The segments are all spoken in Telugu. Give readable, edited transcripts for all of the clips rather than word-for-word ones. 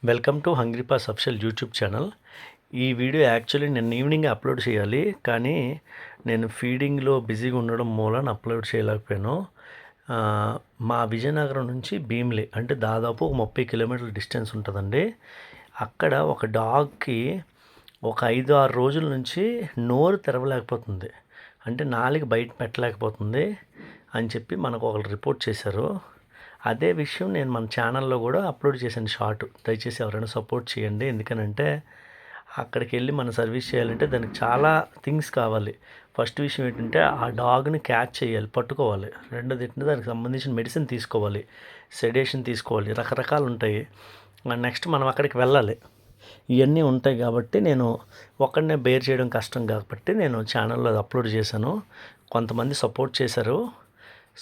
Welcome to hungry pass official YouTube channel. ఈ వీడియో యాక్చువల్లీ నేను ఈవినింగ్ అప్లోడ్ చేయాలి, కానీ నేను ఫీడింగ్లో బిజీగా ఉండడం మూలన అప్లోడ్ చేయలేకపోయాను. ఆ, మా విజయనగరం నుంచి భీమిలి అంటే దాదాపు ఒక 30 కిలోమీటర్ల డిస్టెన్స్ ఉంటుందండి. అక్కడ ఒక డాగ్కి ఒక 5-6 రోజుల నుంచి నోరు తెరవలేకపోతుంది, అంటే నాలుక బయట పెట్టలేకపోతుంది అని చెప్పి మనకు ఒకరు రిపోర్ట్ చేశారు. అదే విషయం నేను మన ఛానల్లో కూడా అప్లోడ్ చేశాను షార్ట్. దయచేసి ఎవరైనా సపోర్ట్ చేయండి. ఎందుకనంటే అక్కడికి వెళ్ళి మనం సర్వీస్ చేయాలంటే దానికి చాలా థింగ్స్ కావాలి. ఫస్ట్ విషయం ఏంటంటే ఆ డాగ్ని క్యాచ్ చేయాలి, పట్టుకోవాలి. రెండోది ఏంటంటే దానికి సంబంధించిన మెడిసిన్ తీసుకోవాలి, సెడేషన్ తీసుకోవాలి, రకరకాలు ఉంటాయి. నెక్స్ట్ మనం అక్కడికి వెళ్ళాలి, ఇవన్నీ ఉంటాయి. కాబట్టి నేను ఒక్కడనే బేర్ చేయడం కష్టం కాబట్టి నేను ఛానల్లో అప్లోడ్ చేశాను. కొంతమంది సపోర్ట్ చేశారు.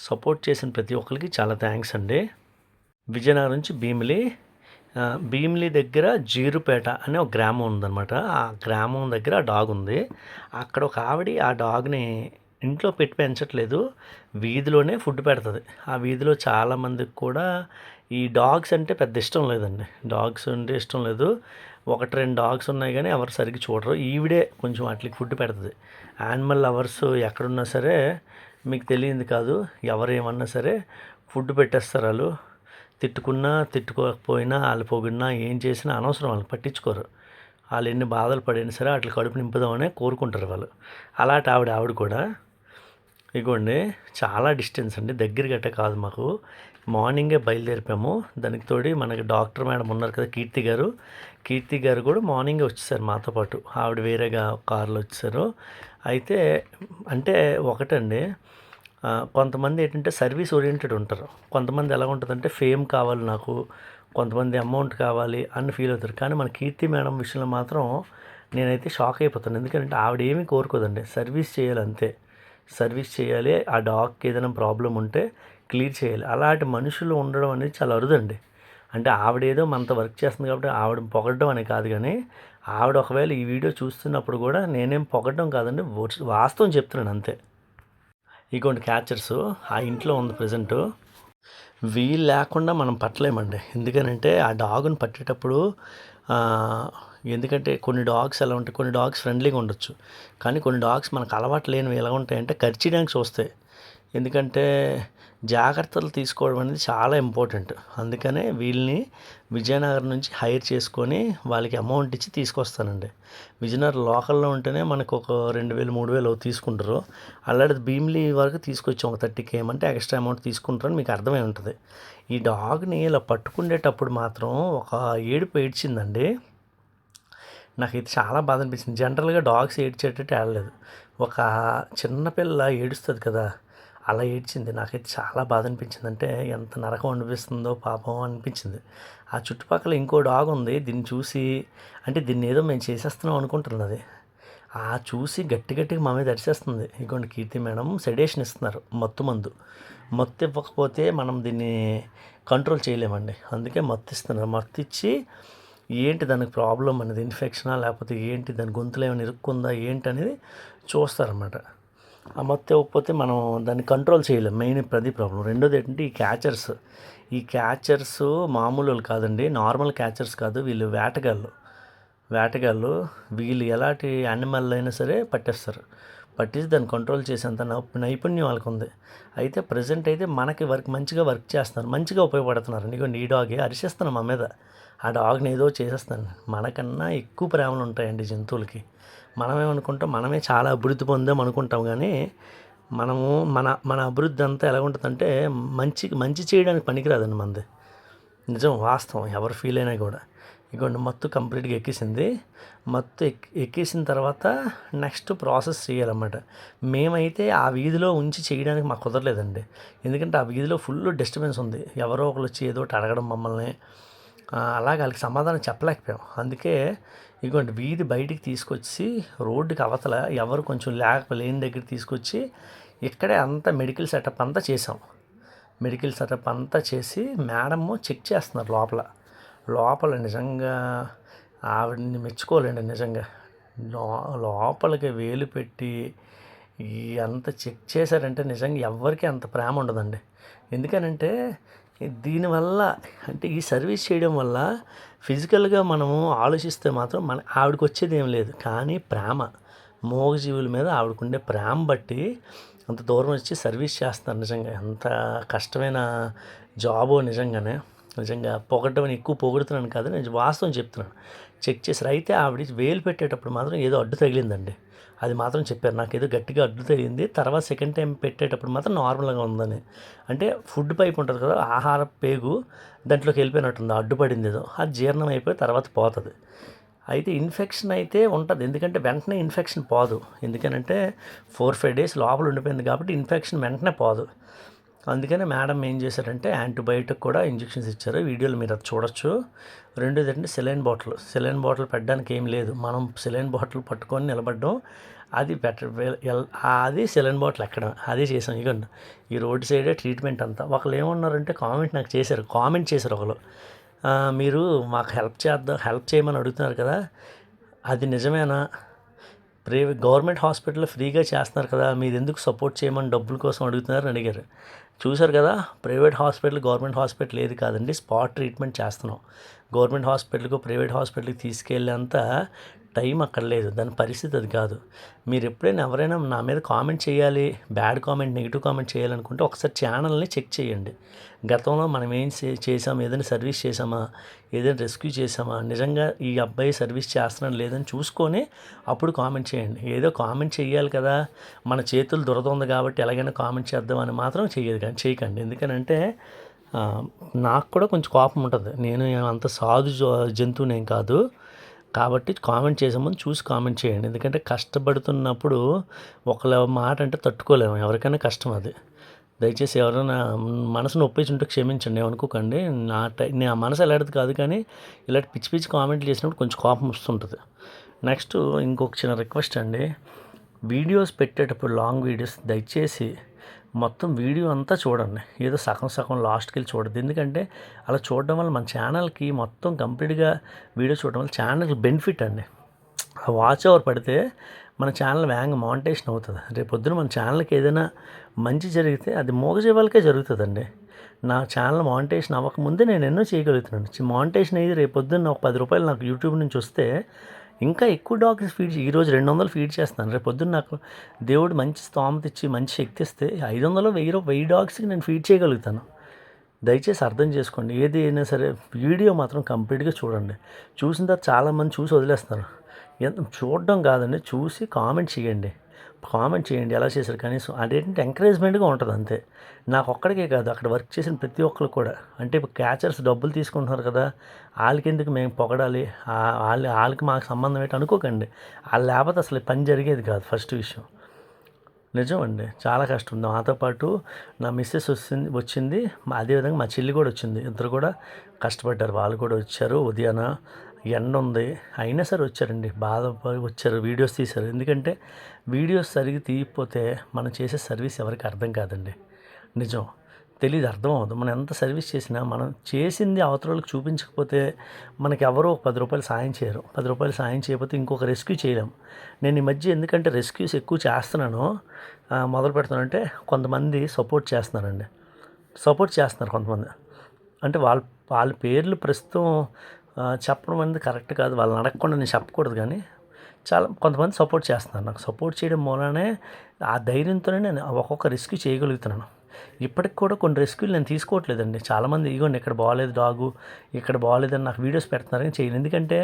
సపోర్ట్ చేసిన ప్రతి ఒక్కరికి చాలా థ్యాంక్స్ అండి. విజయనగరం నుంచి భీమిలి దగ్గర జీరుపేట అనే ఒక గ్రామం ఉందన్నమాట. ఆ గ్రామం దగ్గర ఆ డాగ్ ఉంది. అక్కడ ఒక ఆవిడ ఆ డాగ్ని ఇంట్లో పెట్టి పెంచట్లేదు, వీధిలోనే ఫుడ్ పెడుతుంది. ఆ వీధిలో చాలామందికి కూడా ఈ డాగ్స్ అంటే పెద్ద ఇష్టం లేదండి. డాగ్స్ అంటే ఇష్టం లేదు. 1-2 డాగ్స్ ఉన్నాయి, కానీ ఎవరు సరిగ్గా చూడరు. ఈవిడే కొంచెం వాటికి ఫుడ్ పెడుతుంది. యానిమల్ లవర్స్ ఎక్కడున్నా సరే మీకు తెలియంది కాదు, ఎవరేమన్నా సరే ఫుడ్ పెట్టేస్తారు. వాళ్ళు తిట్టుకున్నా తిట్టుకోకపోయినా, వాళ్ళు పొగిడినా ఏం చేసినా అనవసరం, వాళ్ళు పట్టించుకోరు. వాళ్ళు ఎన్ని బాధలు పడినా సరే అట్లా కడుపు నింపుదామనే కోరుకుంటారు వాళ్ళు. అలాంటి ఆవిడ కూడా ఇగోండి, చాలా డిస్టెన్స్ అండి, దగ్గర గట్ట కాదు. మాకు మార్నింగే బయలుదేరిపాము. దానికి తోడి మనకి డాక్టర్ మేడం ఉన్నారు కదా, కీర్తి గారు కూడా మార్నింగే వచ్చేసారు మాతో పాటు. ఆవిడ వేరేగా కారులో వచ్చేసారు. అయితే అంటే ఒకటండి, కొంతమంది ఏంటంటే సర్వీస్ ఓరియంటెడ్ ఉంటారు. కొంతమంది ఎలా ఉంటుందంటే ఫేమ్ కావాలి నాకు, కొంతమంది అమౌంట్ కావాలి అని ఫీల్ అవుతారు. కానీ మన కీర్తి మేడం విషయంలో మాత్రం నేనైతే షాక్ అయిపోతాను. ఎందుకంటే ఆవిడ ఏమీ కోరుకోదండి, సర్వీస్ చేయాలి అంతే. సర్వీస్ చేయాలి, ఆ డాగ్కి ఏదైనా ప్రాబ్లం ఉంటే క్లియర్ చేయాలి. అలాంటి మనుషులు ఉండడం అనేది చాలా అరుదండి. అంటే ఆవిడేదో మనతో వర్క్ చేస్తుంది కాబట్టి ఆవిడ పొగడడం అని కాదు, కానీ ఆవిడ ఒకవేళ ఈ వీడియో చూస్తున్నప్పుడు కూడా నేనేం పొగడడం కాదండి, వాస్తవం చెప్తున్నాను అంతే. ఇటువంటి క్యాచర్స్ ఆ ఇంట్లో ఉంది ప్రజెంటు. వీలు లేకుండా మనం పట్టలేమండి. ఎందుకనంటే ఆ డాగ్ని పట్టేటప్పుడు ఎందుకంటే కొన్ని డాగ్స్ ఎలా ఉంటాయి, కొన్ని డాగ్స్ ఫ్రెండ్లీగా ఉండొచ్చు, కానీ కొన్ని డాగ్స్ మనకు అలవాటు లేనివి ఎలా ఉంటాయంటే కరిచడానికి చూస్తాయి. ఎందుకంటే జాగ్రత్తలు తీసుకోవడం అనేది చాలా ఇంపార్టెంట్. అందుకనే వీళ్ళని విజయనగరం నుంచి హైర్ చేసుకొని వాళ్ళకి అమౌంట్ ఇచ్చి తీసుకొస్తానండి. విజయనగరం లోకల్లో ఉంటేనే మనకు ఒక 2,000-3,000 తీసుకుంటారు. అలాంటిది భీమిలి వరకు తీసుకొచ్చాం, ఒక 30K ఏమంటే ఎక్స్ట్రా అమౌంట్ తీసుకుంటారని మీకు అర్థమై ఉంటుంది. ఈ డాగ్ని ఇలా పట్టుకునేటప్పుడు మాత్రం ఒక ఏడుపు ఏడ్చిందండి. నాకైతే చాలా బాధ అనిపించింది. జనరల్గా డాగ్స్ ఏడ్చేటట్టు ఏడలేదు, ఒక చిన్నపిల్ల ఏడుస్తుంది కదా అలా ఏడ్చింది. నాకైతే చాలా బాధ అనిపించింది. అంటే ఎంత నరకం అనిపిస్తుందో పాపం అనిపించింది. ఆ చుట్టుపక్కల ఇంకో డాగ్ ఉంది, దీన్ని చూసి అంటే దీన్ని ఏదో మేము చేసేస్తున్నాం అనుకుంటున్నది. ఆ చూసి గట్టిగా మా మీద అరిచేస్తుంది. ఇగోండి కీర్తి మేడం సెడేషన్ ఇస్తున్నారు, మత్తు ఇవ్వకపోతే మనం దీన్ని కంట్రోల్ చేయలేమండి. అందుకే మత్తు ఇస్తున్నారు. మత్తు ఇచ్చి ఏంటి దానికి ప్రాబ్లం అనేది, ఇన్ఫెక్షనా లేకపోతే ఏంటి, దాని గొంతులో ఏమైనా ఇరుక్కుందా ఏంటి అనేది చూస్తారన్నమాట. ఆ మత్తు ఇవ్వకపోతే మనం దాన్ని కంట్రోల్ చేయలేం, మెయిన్ ప్రతి ప్రాబ్లం. రెండోది ఏంటంటే ఈ క్యాచర్స్ మామూలు కాదండి, నార్మల్ క్యాచర్స్ కాదు, వీళ్ళు వేటగాళ్ళు. వీళ్ళు ఎలాంటి యానిమల్ అయినా సరే పట్టేసి దాన్ని కంట్రోల్ చేసేంత నైపుణ్యం వాళ్ళకు ఉంది. అయితే ప్రజెంట్ అయితే మనకి మంచిగా వర్క్ చేస్తున్నారు, మంచిగా ఉపయోగపడుతున్నారు. నీకు ఈ డాగే అరిచేస్తాను మా మీద, ఆ డాగ్ని ఏదో చేసేస్తాను. మనకన్నా ఎక్కువ ప్రేమలు ఉంటాయండి జంతువులకి. మనమేమనుకుంటాం, మనమే చాలా అభివృద్ధి పొందాం అనుకుంటాం, కానీ మనము మన అభివృద్ధి అంతా ఎలా ఉంటుందంటే మంచి చేయడానికి పనికిరాదండి మనది. నిజం, వాస్తవం, ఎవరు ఫీల్ అయినా కూడా. ఇదిగోండి మత్తు కంప్లీట్గా ఎక్కేసింది. మత్తు ఎక్కేసిన తర్వాత నెక్స్ట్ ప్రాసెస్ చేయాలన్నమాట. మేమైతే ఆ వీధిలో ఉంచి చేయడానికి మాకు కుదరలేదండి. ఎందుకంటే ఆ వీధిలో ఫుల్ డిస్టర్బెన్స్ ఉంది, ఎవరో ఒకరు వచ్చి ఏదో ఒకటి అడగడం మమ్మల్ని, అలాగే వాళ్ళకి సమాధానం చెప్పలేకపోయాం. అందుకే ఇదిగోండి వీధి బయటికి తీసుకొచ్చి రోడ్డుకి అవతల ఎవరు కొంచెం లేని దగ్గర తీసుకొచ్చి ఇక్కడే అంతా మెడికల్ సెటప్ అంతా చేసి మేడము చెక్ చేస్తున్నారు లోపల. నిజంగా ఆవిడని మెచ్చుకోలేండి. నిజంగా లోపలికి వేలు పెట్టి అంత చెక్ చేశారంటే నిజంగా ఎవరికి అంత ప్రేమ ఉండదండి. ఎందుకనంటే దీనివల్ల అంటే ఈ సర్వీస్ చేయడం వల్ల ఫిజికల్గా మనము ఆలోచిస్తే మాత్రం ఆవిడకి వచ్చేది ఏం లేదు, కానీ ప్రేమ, మూగజీవుల మీద ఆవిడకుండే ప్రేమ బట్టి అంత దూరం వచ్చి సర్వీస్ చేస్తున్నారు. నిజంగా ఎంత కష్టమైన జాబో నిజంగా పొగడ్డం ఎక్కువ పొగుడుతున్నాను కాదు, నేను వాస్తవం చెప్తున్నాను. చెక్ చేశారు. అయితే ఆవిడ వేలు పెట్టేటప్పుడు మాత్రం ఏదో అడ్డు తగిలిందండి. అది మాత్రం చెప్పారు, నాకు ఏదో గట్టిగా అడ్డు తగిలింది. తర్వాత సెకండ్ టైం పెట్టేటప్పుడు మాత్రం నార్మల్గా ఉందని. అంటే ఫుడ్ పైప్ ఉంటుంది కదా, ఆహార పేగు దాంట్లోకి వెళ్ళిపోయినట్టుంది, అడ్డుపడింది ఏదో, అది జీర్ణం అయిపోయి తర్వాత పోతుంది. అయితే ఇన్ఫెక్షన్ అయితే ఉంటుంది, ఎందుకంటే వెంటనే ఇన్ఫెక్షన్ పోదు. ఎందుకనంటే 4-5 డేస్ లోపల ఉండిపోయింది కాబట్టి ఇన్ఫెక్షన్ వెంటనే పోదు. అందుకని మేడం ఏం చేశారంటే యాంటీబయాటిక్ కూడా ఇంజెక్షన్స్ ఇచ్చారు. వీడియోలో మీరు అది చూడొచ్చు. రెండోది అంటే సెలైన్ బాటిల్ పెట్టడానికి ఏం లేదు, మనం సెలైన్ బాటిల్ పట్టుకొని నిలబడడం, అది అది సెలైన్ బాటిల్ ఎక్కడం, అదే చేసాం. ఇగోండి ఈ రోడ్డు సైడే ట్రీట్మెంట్ అంతా. ఒకళ్ళు ఏమన్నారంటే కామెంట్ చేశారు ఒకళ్ళు, మీరు మాకు హెల్ప్ చేయమని అడుగుతున్నారు కదా, అది నిజమేనా? గవర్నమెంట్ హాస్పిటల్లో ఫ్రీగా చేస్తున్నారు కదా, మీరు ఎందుకు సపోర్ట్ చేయమని డబ్బుల కోసం అడుగుతున్నారని అడిగారు. చూశారు కదా, ప్రైవేట్ హాస్పిటల్ గవర్నమెంట్ హాస్పిటల్ ఏది కాదండి, స్పాట్ ట్రీట్మెంట్ చేస్తున్నాం. గవర్నమెంట్ హాస్పిటల్కు ప్రైవేట్ హాస్పిటల్కి తీసుకెళ్ళేంత టైం అక్కడ లేదు, దాని పరిస్థితి అది కాదు. మీరు ఎప్పుడైనా ఎవరైనా నా మీద కామెంట్ చేయాలి, బ్యాడ్ కామెంట్, నెగిటివ్ కామెంట్ చేయాలనుకుంటే ఒకసారి ఛానల్ని చెక్ చేయండి. గతంలో మనం ఏం చేసాం, ఏదైనా సర్వీస్ చేసామా, ఏదైనా రెస్క్యూ చేసామా, నిజంగా ఈ అబ్బాయి సర్వీస్ చేస్తున్నాడు లేదని చూసుకొని అప్పుడు కామెంట్ చేయండి. ఏదో కామెంట్ చేయాలి కదా, మన చేతులు దురద ఉంది కాబట్టి ఎలాగైనా కామెంట్ చేద్దామని మాత్రం చేయకండి. ఎందుకనంటే నాకు కూడా కొంచెం కోపం ఉంటుంది, నేను అంత సాధు జంతువునేం కాదు. కాబట్టి కామెంట్ చేసే ముందు చూసి కామెంట్ చేయండి. ఎందుకంటే కష్టపడుతున్నప్పుడు ఒకళ్ళ మాట అంటే తట్టుకోలేము, ఎవరికైనా కష్టం అది. దయచేసి ఎవరైనా మనసు నొప్పించి ఉంటే క్షమించండి, ఏమనుకోకండి. నా మనసు ఎలాంటిది కాదు, కానీ ఇలాంటి పిచ్చి పిచ్చి కామెంట్లు చేసినప్పుడు కొంచెం కోపం వస్తుంటుంది. నెక్స్ట్ ఇంకొక చిన్న రిక్వెస్ట్ అండి, వీడియోస్ పెట్టేటప్పుడు లాంగ్ వీడియోస్ దయచేసి మొత్తం వీడియో అంతా చూడండి, ఏదో సగం లాస్ట్కి వెళ్ళి చూడద్దు. ఎందుకంటే అలా చూడడం వల్ల మన ఛానల్కి మొత్తం కంప్లీట్గా వీడియో చూడడం వల్ల ఛానల్కి బెనిఫిట్ అండి. ఆ వాచ్ అవర్ పడితే మన ఛానల్ వేగంగా మానిటైజేషన్ అవుతుంది. రేపు పొద్దున మన ఛానల్కి ఏదైనా మంచి జరిగితే అది మూగజీవాలకే జరుగుతుందండి. నా ఛానల్ మానిటైజేషన్ అవ్వకముందే నేను ఎన్నో చేయగలుగుతున్నాను. మానిటైజేషన్ అయ్యి రేపు పొద్దున్న ఒక 10 రూపాయలు నాకు యూట్యూబ్ నుంచి వస్తే ఇంకా ఎక్కువ డాగ్స్ ఫీడ్ ఈరోజు 200 ఫీడ్ చేస్తాను. రేపు పొద్దున్న నాకు దేవుడు మంచి స్తోమత ఇచ్చి మంచి శక్తి ఇస్తే 500 1000 డాగ్స్కి నేను ఫీడ్ చేయగలుగుతాను. దయచేసి అర్థం చేసుకోండి, ఏది అయినా సరే వీడియో మాత్రం కంప్లీట్గా చూడండి. చూసిన తర్వాత చాలామంది చూసి వదిలేస్తారు. చూడడం కాదండి, చూసి కామెంట్ చేయండి. ఎలా చేశారు కనీసం అదేంటంటే ఎంకరేజ్మెంట్గా ఉంటుంది అంతే. నాకు ఒక్కడికే కాదు, అక్కడ వర్క్ చేసిన ప్రతి ఒక్కరు కూడా. అంటే ఇప్పుడు క్యాచర్స్ డబ్బులు తీసుకుంటున్నారు కదా, వాళ్ళకి ఎందుకు మేము పొగడాలి, వాళ్ళకి మాకు సంబంధం ఏంటి అనుకోకండి. వాళ్ళు లేకపోతే అసలు పని జరిగేది కాదు. ఫస్ట్ విషయం నిజం అండి, చాలా కష్టం. నాతో పాటు నా మిస్సెస్ వచ్చింది, అదేవిధంగా మా చెల్లి కూడా వచ్చింది. ఇద్దరు కూడా కష్టపడ్డారు, వాళ్ళు కూడా వచ్చారు. ఉదయాన ఎండ ఉంది అయినా సరే వచ్చారండి, బాధపడి వచ్చారు, వీడియోస్ తీశారు. ఎందుకంటే వీడియోస్ సరిగ్గా తీయకపోతే మనం చేసే సర్వీస్ ఎవరికి అర్థం కాదండి. నిజం తెలియదు, అర్థం అవ్వదు. మనం ఎంత సర్వీస్ చేసినా మనం చేసింది అవతలకు చూపించకపోతే మనకి ఎవరో 10 రూపాయలు సాయం చేయరు. 10 రూపాయలు సాయం చేయకపోతే ఇంకొక రెస్క్యూ చేయలేం. నేను ఈ మధ్య ఎందుకంటే రెస్క్యూస్ ఎక్కువ చేస్తున్నాను, మొదలు పెడుతున్నానంటే కొంతమంది సపోర్ట్ చేస్తున్నారు కొంతమంది. అంటే వాళ్ళ పేర్లు ప్రస్తుతం చెప్పడం అనేది కరెక్ట్ కాదు, వాళ్ళని అడగకుండా నేను చెప్పకూడదు. కానీ కొంతమంది సపోర్ట్ చేస్తున్నారు. నాకు సపోర్ట్ చేయడం మూలనే ఆ ధైర్యంతోనే నేను ఒక్కొక్క రెస్క్యూ చేయగలుగుతున్నాను. ఇప్పటికి కూడా కొన్ని రెస్క్యూలు నేను తీసుకోవట్లేదండి. చాలామంది ఇగోండి ఇక్కడ బాగాలేదు డాగు, ఇక్కడ బాగాలేదని నాకు వీడియోస్ పెడుతున్నారని చేయను. ఎందుకంటే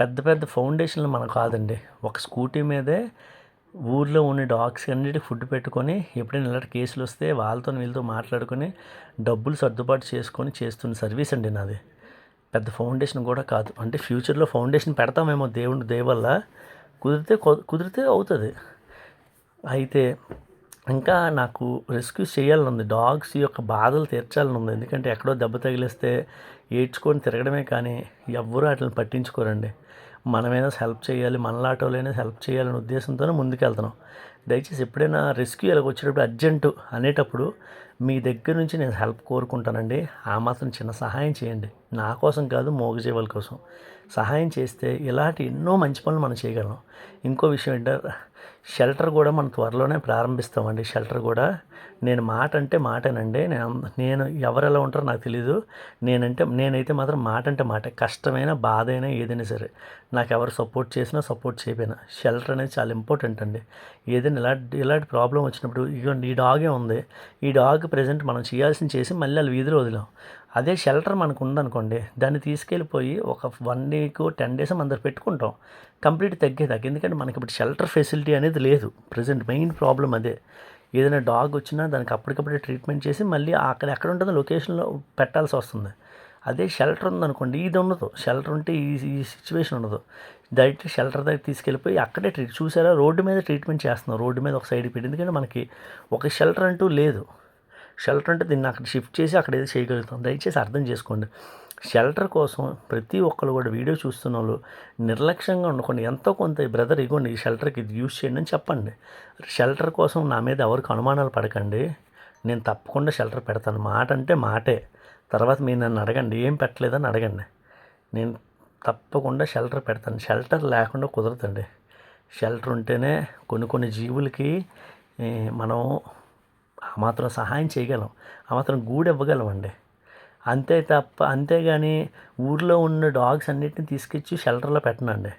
పెద్ద ఫౌండేషన్లు మనకు కాదండి, ఒక స్కూటీ మీదే ఊర్లో ఉన్న డాగ్స్ అన్నిటికీ ఫుడ్ పెట్టుకొని ఎప్పుడైనా ఇలాంటి కేసులు వస్తే వీళ్ళతో మాట్లాడుకొని డబ్బులు సర్దుబాటు చేసుకొని చేస్తున్న సర్వీస్ అండి నాది. పెద్ద ఫౌండేషన్ కూడా కాదు. అంటే ఫ్యూచర్లో ఫౌండేషన్ పెడతామేమో దేవుడి దయ వల్ల, కుదిరితే అవుతుంది. అయితే ఇంకా నాకు రెస్క్యూస్ చేయాలని ఉంది, డాగ్స్ యొక్క బాధలు తీర్చాలని ఉంది. ఎందుకంటే ఎక్కడో దెబ్బ తగిలిస్తే ఏడ్చుకొని తిరగడమే కానీ ఎవ్వరూ వాటిని పట్టించుకోరండి. మనమైనా హెల్ప్ చేయాలి, మనలాటోలైనా హెల్ప్ చేయాలనే ఉద్దేశంతోనే ముందుకెళ్తున్నాం. దయచేసి ఎప్పుడైనా రెస్క్యూ ఇలాగ వచ్చేటప్పుడు అర్జెంటు అనేటప్పుడు మీ దగ్గర నుంచి నేను హెల్ప్ కోరుకుంటానండి. ఆ మాత్రం చిన్న సహాయం చేయండి, నా కోసం కాదు మూగజీవాల కోసం. సహాయం చేస్తే ఇలాంటి ఎన్నో మంచి పనులు మనం చేయగలం. ఇంకో విషయం ఏంటంటే షెల్టర్ కూడా మనం త్వరలోనే ప్రారంభిస్తామండి. షెల్టర్ కూడా నేను మాట అంటే మాటేనండి. నేను ఎవరెలా ఉంటారో నాకు తెలీదు. నేనైతే మాత్రం మాట అంటే మాటే. కష్టమైన బాధ అయినా ఏదైనా సరే నాకు ఎవరు సపోర్ట్ చేసినా సపోర్ట్ చేయకపోయినా షెల్టర్ అనేది చాలా ఇంపార్టెంట్ అండి. ఏదైనా ఇలాంటి ప్రాబ్లం వచ్చినప్పుడు ఇగోండి ఈ డాగే ఉంది. ఈ డాగ్ ప్రెజెంట్ మనం చేయాల్సింది చేసి మళ్ళీ వాళ్ళు వీధిలో వదిలాం. అదే షెల్టర్ మనకు ఉందనుకోండి, దాన్ని తీసుకెళ్ళిపోయి ఒక 1 వీక్ 10 డేస్ మన దగ్గర పెట్టుకుంటాం కంప్లీట్ తగ్గేదాకా. ఎందుకంటే మనకి ఇప్పుడు షెల్టర్ ఫెసిలిటీ అనేది లేదు. ప్రెజెంట్ మెయిన్ ప్రాబ్లం అదే. ఏదైనా డాగ్ వచ్చినా దానికి అప్పటికప్పుడే ట్రీట్మెంట్ చేసి మళ్ళీ అక్కడ ఎక్కడ ఉంటుందో లొకేషన్లో పెట్టాల్సి వస్తుంది. అదే షెల్టర్ ఉందనుకోండి ఇది ఉండదు. షెల్టర్ ఉంటే ఈ సిచ్యువేషన్ ఉండదు. డైరెక్ట్ షెల్టర్ దగ్గర తీసుకెళ్ళిపోయి అక్కడే చూసారా రోడ్డు మీద ట్రీట్మెంట్ చేస్తున్నాం. రోడ్డు మీద ఒక సైడ్కి పెట్టి, ఎందుకంటే మనకి ఒక షెల్టర్ అంటూ లేదు. షెల్టర్ అంటే దీన్ని అక్కడ షిఫ్ట్ చేసి అక్కడ ఏదో చేయగలుగుతాం. దయచేసి అర్థం చేసుకోండి. షెల్టర్ కోసం ప్రతి ఒక్కరు కూడా వీడియో చూస్తున్న వాళ్ళు నిర్లక్ష్యంగా ఉండకుండా ఎంతో కొంత బ్రదర్ ఇగోండి ఈ షెల్టర్కి ఇది యూజ్ చేయండి అని చెప్పండి. షెల్టర్ కోసం నా మీద ఎవరికి అనుమానాలు పడకండి. నేను తప్పకుండా షెల్టర్ పెడతాను. మాట అంటే మాటే. తర్వాత మీరు నన్ను అడగండి ఏం పెట్టలేదని అడగండి. నేను తప్పకుండా షెల్టర్ పెడతాను. షెల్టర్ లేకుండా కుదరదండి. షెల్టర్ ఉంటేనే కొన్ని జీవులకి మనం ఆ మాత్రం సహాయం చేయగలం, ఆ మాత్రం గూడు ఇవ్వగలం అండి. అంతేగాని ఊర్లో ఉన్న డాగ్స్ అన్నిటిని తీసుకొచ్చి షెల్టర్లో పెట్టనండి.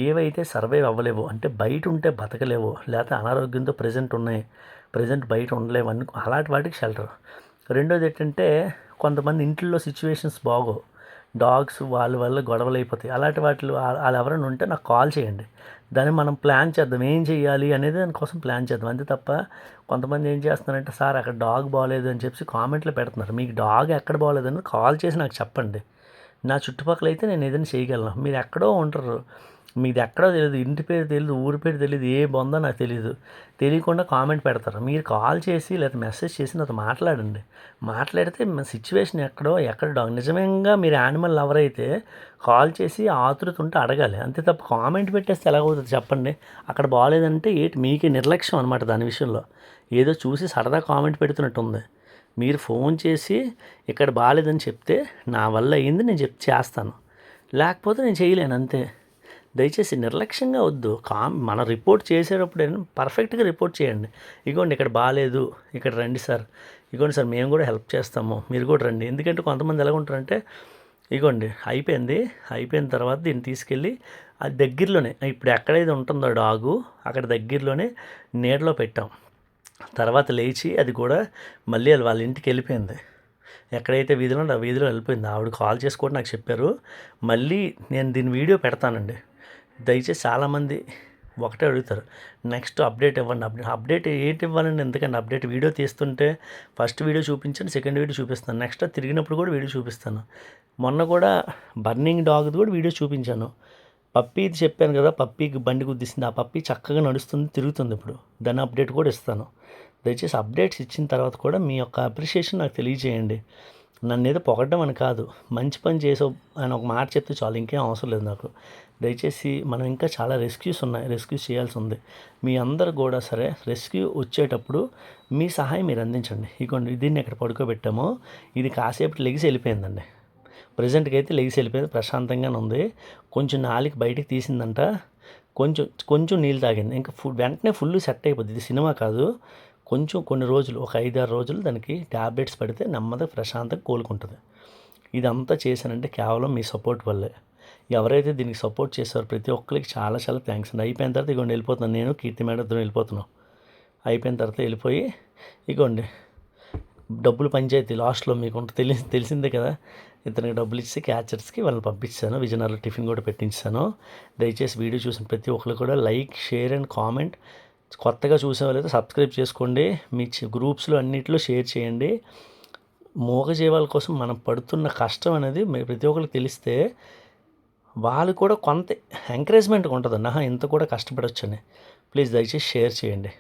ఏవైతే సర్వైవ్ అవ్వలేవో, అంటే బయట ఉంటే బతకలేవో, లేకపోతే అనారోగ్యంతో ప్రజెంట్ బయట ఉండలేవు అలాంటి వాటికి షెల్టర్. రెండోది ఏంటంటే కొంతమంది ఇంట్లో సిచ్యువేషన్స్ బాగోవు, డాగ్స్ వాళ్ళ వల్ల గొడవలు అయిపోతాయి. అలాంటి వాళ్ళు ఎవరైనా ఉంటే నాకు కాల్ చేయండి. దాన్ని మనం ప్లాన్ చేద్దాం, ఏం చేయాలి అనేది దానికోసం ప్లాన్ చేద్దాం. అంతే తప్ప కొంతమంది ఏం చేస్తున్నారంటే సార్ అక్కడ డాగ్ బాగోలేదు అని చెప్పి కామెంట్లు పెడుతున్నారు. మీకు డాగ్ ఎక్కడ బాగోలేదని కాల్ చేసి నాకు చెప్పండి. నా చుట్టుపక్కల అయితే నేను ఏదైనా చేయగలను. మీరు ఎక్కడో ఉంటారు, మీది ఎక్కడో తెలియదు, ఇంటి పేరు తెలియదు, ఊరి పేరు తెలియదు, ఏ బొందో నాకు తెలియదు, తెలియకుండా కామెంట్ పెడతారు. మీరు కాల్ చేసి లేదా మెసేజ్ చేసి నాతో మాట్లాడితే సిచ్యువేషన్ ఎక్కడ డాగ్ నిజంగా మీరు యానిమల్ లవర్ అయితే కాల్ చేసి ఆతృత ఉంటే అడగాలి. అంతే తప్ప కామెంట్ పెట్టేస్తే ఎలాగవుతుంది చెప్పండి. అక్కడ బాగాలేదంటే మీకే నిర్లక్ష్యం అనమాట. దాని విషయంలో ఏదో చూసి సరదా కామెంట్ పెడుతున్నట్టు ఉంది. మీరు ఫోన్ చేసి ఇక్కడ బాగాలేదని చెప్తే నా వల్ల అయ్యింది, నేను చేస్తాను, లేకపోతే నేను చేయలేను అంతే. దయచేసి నిర్లక్ష్యంగా వద్దు. మనం రిపోర్ట్ చేసేటప్పుడు పర్ఫెక్ట్గా రిపోర్ట్ చేయండి. ఇగోండి ఇక్కడ బాగాలేదు, ఇక్కడ రండి సార్, ఇగోండి సార్ మేము కూడా హెల్ప్ చేస్తాము, మీరు కూడా రండి. ఎందుకంటే కొంతమంది ఎలా ఉంటారంటే ఇగోండి అయిపోయిన తర్వాత దీన్ని తీసుకెళ్ళి అది దగ్గరలోనే ఇప్పుడు ఎక్కడైతే ఉంటుందో డాగు అక్కడ దగ్గరలోనే నీడలో పెట్టాం. తర్వాత లేచి అది కూడా మళ్ళీ వాళ్ళ ఇంటికి వెళ్ళిపోయింది. ఎక్కడైతే వీధిలో ఆ వీధిలో వెళ్ళిపోయింది. ఆవిడ కాల్ చేసి కూడా నాకు చెప్పారు. మళ్ళీ నేను దీని వీడియో పెడతానండి. దయచేసి చాలామంది ఒకటే అడుగుతారు, నెక్స్ట్ అప్డేట్ ఇవ్వండి. అప్డేట్ ఏంటి ఇవ్వాలండి? ఎందుకంటే అప్డేట్ వీడియో తీస్తుంటే ఫస్ట్ వీడియో చూపించాను, సెకండ్ వీడియో చూపిస్తాను, నెక్స్ట్ తిరిగినప్పుడు కూడా వీడియో చూపిస్తాను. మొన్న కూడా బర్నింగ్ డాగ్ది కూడా వీడియో చూపించాను. పప్పీది చెప్పాను కదా, పప్పీకి బండి గుద్దిసింది. ఆ పప్పీ చక్కగా నడుస్తుంది, తిరుగుతుంది ఇప్పుడు. దాని అప్డేట్ కూడా ఇస్తాను. దయచేసి అప్డేట్స్ ఇచ్చిన తర్వాత కూడా మీ యొక్క అప్రిషియేషన్ నాకు తెలియజేయండి. నన్ను ఏదో పొగడ్డం అని కాదు, మంచి పని చేసావు అని ఒక మాట చెప్తే చాలు, ఇంకేం అవసరం లేదు నాకు. దయచేసి మనం ఇంకా చాలా రెస్క్యూస్ చేయాల్సి ఉంది. మీ అందరు కూడా సరే రెస్క్యూ వచ్చేటప్పుడు మీ సహాయం మీరు అందించండి. ఇదిగోండి దీన్ని ఎక్కడ పడుకోబెట్టామో ఇది కాసేపు లెగిసి వెళ్ళిపోయిందండి. ప్రజెంట్కి అయితే లెగిసి వెళ్ళిపోయింది, ప్రశాంతంగానే ఉంది. కొంచెం నాలికి బయటికి తీసిందంట, కొంచెం నీళ్ళు తాగింది. ఇంకా వెంటనే ఫుల్ సెట్ అయిపోద్ది. ఇది సినిమా కాదు. కొన్ని రోజులు, ఒక 5-6 రోజులు దానికి ట్యాబ్లెట్స్ పడితే నెమ్మదిగా ప్రశాంతంగా కోలుకుంటుంది. ఇదంతా చేశానంటే కేవలం మీ సపోర్ట్ వల్లే. ఎవరైతే దీనికి సపోర్ట్ చేస్తారో ప్రతి ఒక్కరికి చాలా చాలా థ్యాంక్స్ అండి. అయిపోయిన తర్వాత ఇగోండి వెళ్ళిపోతున్నాను, నేను కీర్తి మేడం ఇద్దరం వెళ్ళిపోతున్నాం. అయిపోయిన తర్వాత వెళ్ళిపోయి ఇగోండి డబ్బులు పంచాయతీ లాస్ట్లో మీకు తెలిసిందే కదా, ఇతనికి డబ్బులు ఇచ్చి క్యాచర్స్కి వాళ్ళని పంపించాను. విజయనగరంలో టిఫిన్ కూడా పెట్టించాను. దయచేసి వీడియో చూసిన ప్రతి ఒక్కరు కూడా లైక్, షేర్ అండ్ కామెంట్. కొత్తగా చూసేవాళ్ళైతే సబ్స్క్రైబ్ చేసుకోండి. మీ గ్రూప్స్లో అన్నింటిలో షేర్ చేయండి. మూగజీవాల కోసం మనం పడుతున్న కష్టం అనేది ప్రతి ఒక్కరికి తెలిస్తే వాళ్ళు కూడా కొంత ఎంకరేజ్మెంట్గా ఉంటుంది. ఇంత కూడా కష్టపడొచ్చని. ప్లీజ్ దయచేసి షేర్ చేయండి.